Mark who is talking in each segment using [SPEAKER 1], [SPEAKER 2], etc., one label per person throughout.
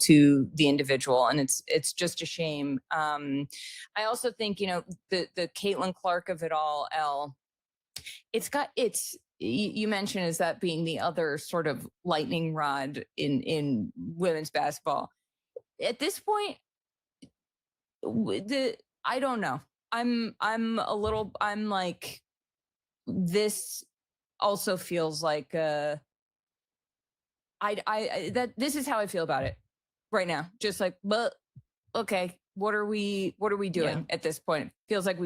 [SPEAKER 1] to the individual, and it's just a shame. I also think, you know, the Caitlin Clark of it all, Elle, you mentioned as that being the other sort of lightning rod in women's basketball. At this point, I don't know. I'm like, this also feels like that this is how I feel about it right now. Just like, but okay, what are we doing at this point? It feels like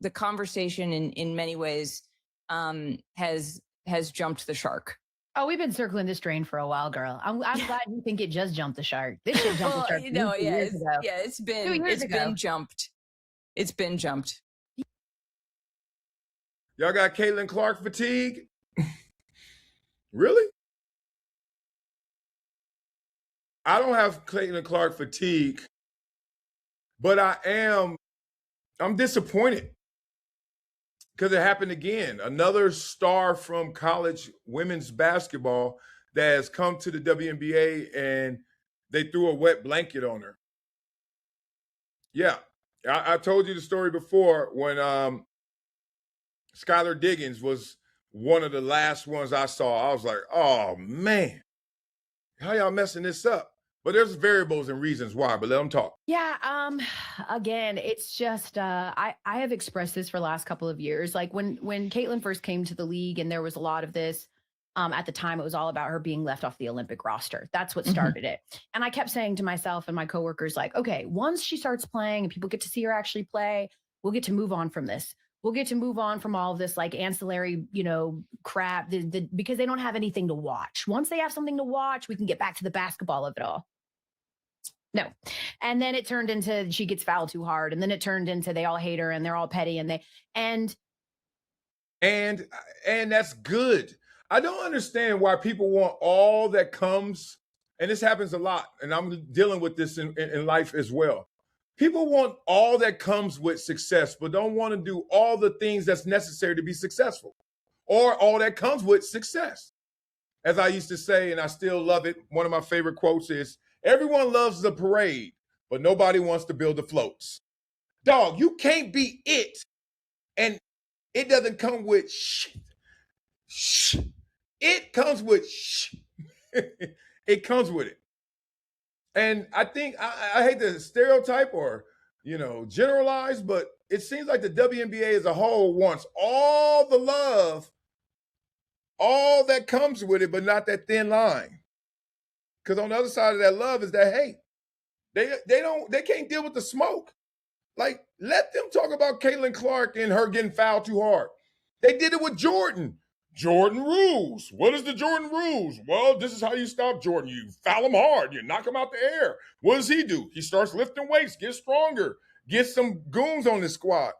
[SPEAKER 1] the conversation in many ways has jumped the shark.
[SPEAKER 2] Oh, we've been circling this drain for a while, girl. I'm glad you think it just jumped the shark. This should jump the shark.
[SPEAKER 1] It's been jumped. It's been jumped.
[SPEAKER 3] Y'all got Caitlin Clark fatigue? Really? I don't have Caitlin Clark fatigue, but I'm disappointed because it happened again. Another star from college women's basketball that has come to the WNBA and they threw a wet blanket on her. Yeah, I told you the story before when Skylar Diggins was one of the last ones I saw. I was like, oh, man, how y'all messing this up? But there's variables and reasons why, but let them talk.
[SPEAKER 2] Yeah, again, it's just, I have expressed this for the last couple of years. Like when Caitlin first came to the league and there was a lot of this, at the time, it was all about her being left off the Olympic roster. That's what started it. And I kept saying to myself and my coworkers, like, okay, once she starts playing and people get to see her actually play, we'll get to move on from this. We'll get to move on from all of this like ancillary, you know, crap because they don't have anything to watch. Once they have something to watch, we can get back to the basketball of it all. No. And then it turned into she gets fouled too hard. And then it turned into they all hate her and they're all petty and
[SPEAKER 3] that's good. I don't understand why people want all that comes, and this happens a lot, and I'm dealing with this in life as well. People want all that comes with success, but don't want to do all the things that's necessary to be successful or all that comes with success. As I used to say, and I still love it, one of my favorite quotes is, everyone loves the parade, but nobody wants to build the floats. Dog, you can't be it, and it doesn't come with shit. It comes with it comes with it. And I think, I hate to stereotype or, you know, generalize, but it seems like the WNBA as a whole wants all the love, all that comes with it, but not that thin line. Because on the other side of that love is that hate. They can't deal with the smoke. Like, let them talk about Caitlin Clark and her getting fouled too hard. They did it with Jordan. Jordan rules. What is the Jordan rules? Well, this is how you stop Jordan. You foul him hard. You knock him out the air. What does he do? He starts lifting weights, gets stronger, gets some goons on his squad.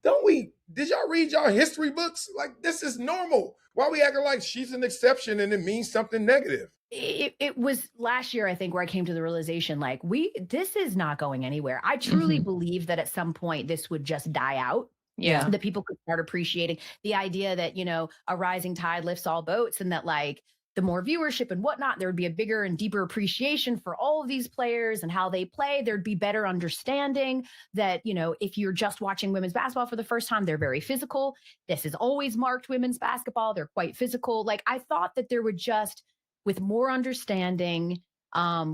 [SPEAKER 3] Did y'all read y'all history books? Like, this is normal. Why we acting like she's an exception and it means something negative?
[SPEAKER 2] It was last year, I think, where I came to the realization, like, this is not going anywhere. I truly believe that at some point this would just die out.
[SPEAKER 1] Yeah.
[SPEAKER 2] That people could start appreciating the idea that, you know, a rising tide lifts all boats, and that like the more viewership and whatnot, there would be a bigger and deeper appreciation for all of these players and how they play. There'd be better understanding that, you know, if you're just watching women's basketball for the first time, they're very physical. This has always marked women's basketball. They're quite physical. Like, I thought that there would just, with more understanding,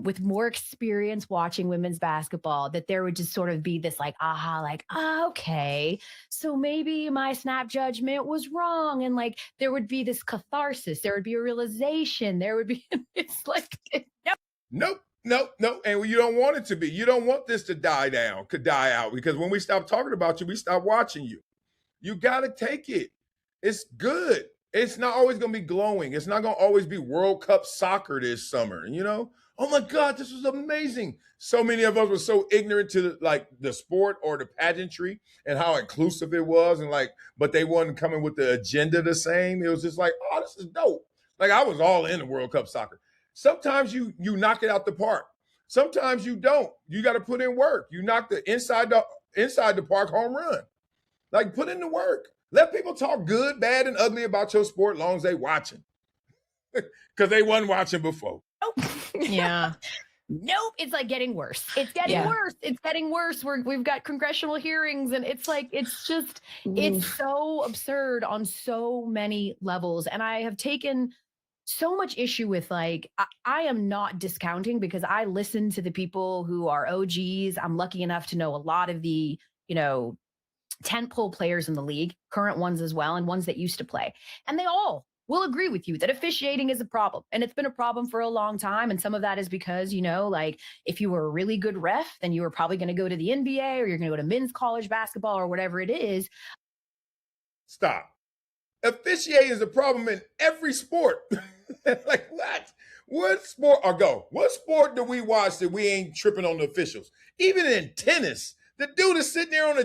[SPEAKER 2] with more experience watching women's basketball, that there would just sort of be this like, aha, like, okay, so maybe my snap judgment was wrong. And like, there would be this catharsis, there would be a realization, there would be, it's like,
[SPEAKER 3] Nope. And you don't want it to be. You don't want this to die out, because when we stop talking about you, we stop watching you. You got to take it. It's good. It's not always going to be glowing. It's not going to always be World Cup soccer this summer, you know? Oh my God, this was amazing. So many of us were so ignorant to the sport or the pageantry and how inclusive it was, and but they wasn't coming with the agenda the same. It was just like, oh, this is dope. Like, I was all in the World Cup soccer. Sometimes you knock it out the park. Sometimes you don't. You got to put in work. You knock the inside the park home run. Like, put in the work. Let people talk good, bad, and ugly about your sport as long as they watching. Because they wasn't watching before.
[SPEAKER 2] Yeah. Nope. It's like getting worse. It's getting
[SPEAKER 1] Yeah.
[SPEAKER 2] worse. It's getting worse. We've got congressional hearings, and it's like, it's just, it's so absurd on so many levels. And I have taken so much issue with, like, I am not discounting, because I listen to the people who are OGs. I'm lucky enough to know a lot of the, tentpole players in the league, current ones as well, and ones that used to play. And they all will agree with you that officiating is a problem. And it's been a problem for a long time. And some of that is because, like, if you were a really good ref, then you were probably going to go to the NBA, or you're going to go to men's college basketball, or whatever it is.
[SPEAKER 3] Stop. Officiating is a problem in every sport. Like, what? What sport? Or go. What sport do we watch that we ain't tripping on the officials? Even in tennis, the dude is sitting there in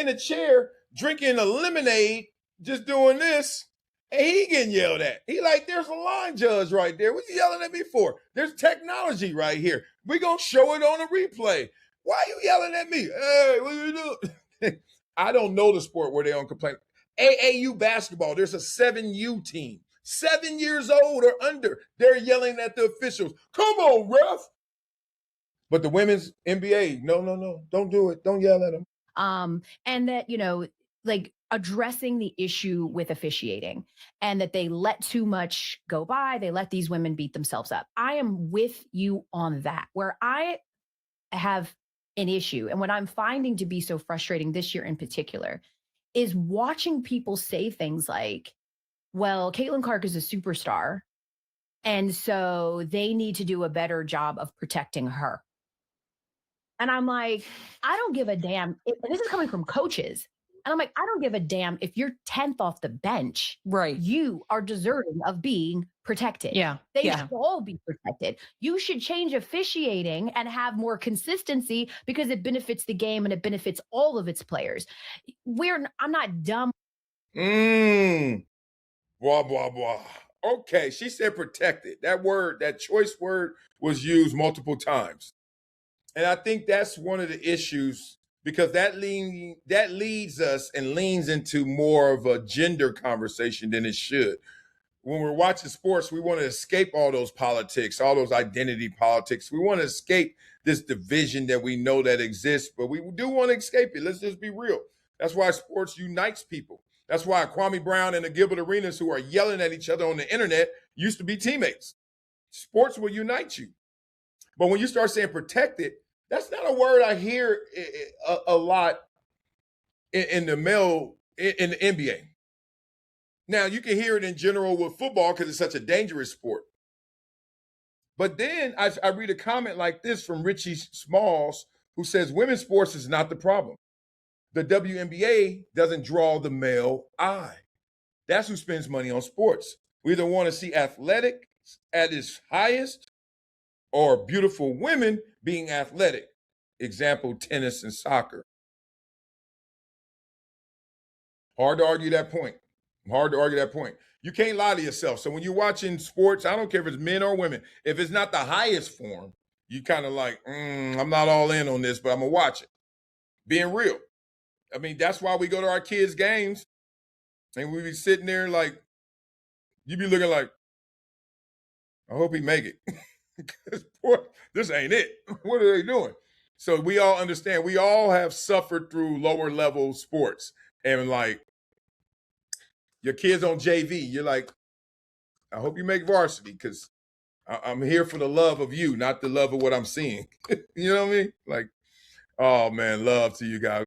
[SPEAKER 3] a chair, drinking a lemonade, just doing this, and he getting yelled at. He like, there's a line judge right there. What you yelling at me for? There's technology right here. We gonna show it on a replay. Why are you yelling at me? Hey, what you doing? I don't know the sport where they don't complain. AAU basketball, there's a 7U team. 7 years old or under. They're yelling at the officials. Come on, ref. But the women's NBA, no, don't do it. Don't yell at them.
[SPEAKER 2] And that, like, addressing the issue with officiating, and that they let too much go by. They let these women beat themselves up. I am with you on that. Where I have an issue, and what I'm finding to be so frustrating this year in particular, is watching people say things like, well, Caitlin Clark is a superstar, and so they need to do a better job of protecting her. And I'm like, I don't give a damn. And this is coming from coaches. And I'm like, I don't give a damn if you're 10th off the bench.
[SPEAKER 1] Right.
[SPEAKER 2] You are deserving of being protected.
[SPEAKER 1] Yeah.
[SPEAKER 2] They
[SPEAKER 1] Yeah.
[SPEAKER 2] should all be protected. You should change officiating and have more consistency, because it benefits the game and it benefits all of its players. I'm not dumb.
[SPEAKER 3] Blah, blah, blah. Okay, she said protected. That word, that choice word, was used multiple times. And I think that's one of the issues, because that leads us and leans into more of a gender conversation than it should. When we're watching sports, we want to escape all those politics, all those identity politics. We want to escape this division that we know that exists, but we do want to escape it. Let's just be real. That's why sports unites people. That's why Kwame Brown and the Gilbert Arenas, who are yelling at each other on the internet, used to be teammates. Sports will unite you. But when you start saying protected, that's not a word I hear a lot in the NBA. Now, you can hear it in general with football because it's such a dangerous sport. But then I read a comment like this from Richie Smalls, who says women's sports is not the problem. The WNBA doesn't draw the male eye. That's who spends money on sports. We either want to see athletics at its highest, or beautiful women being athletic. Example, tennis and soccer. Hard to argue that point. You can't lie to yourself. So when you're watching sports, I don't care if it's men or women, if it's not the highest form, you kind of like, I'm not all in on this, but I'm going to watch it. Being real. I mean, that's why we go to our kids' games, and we be sitting there like, you be looking like, I hope he make it. Because, boy, this ain't it. What are they doing? So we all understand. We all have suffered through lower level sports. And like, your kids on JV, you're like, I hope you make varsity, because I'm here for the love of you, not the love of what I'm seeing. You know what I mean? Like, oh, man, love to you guys.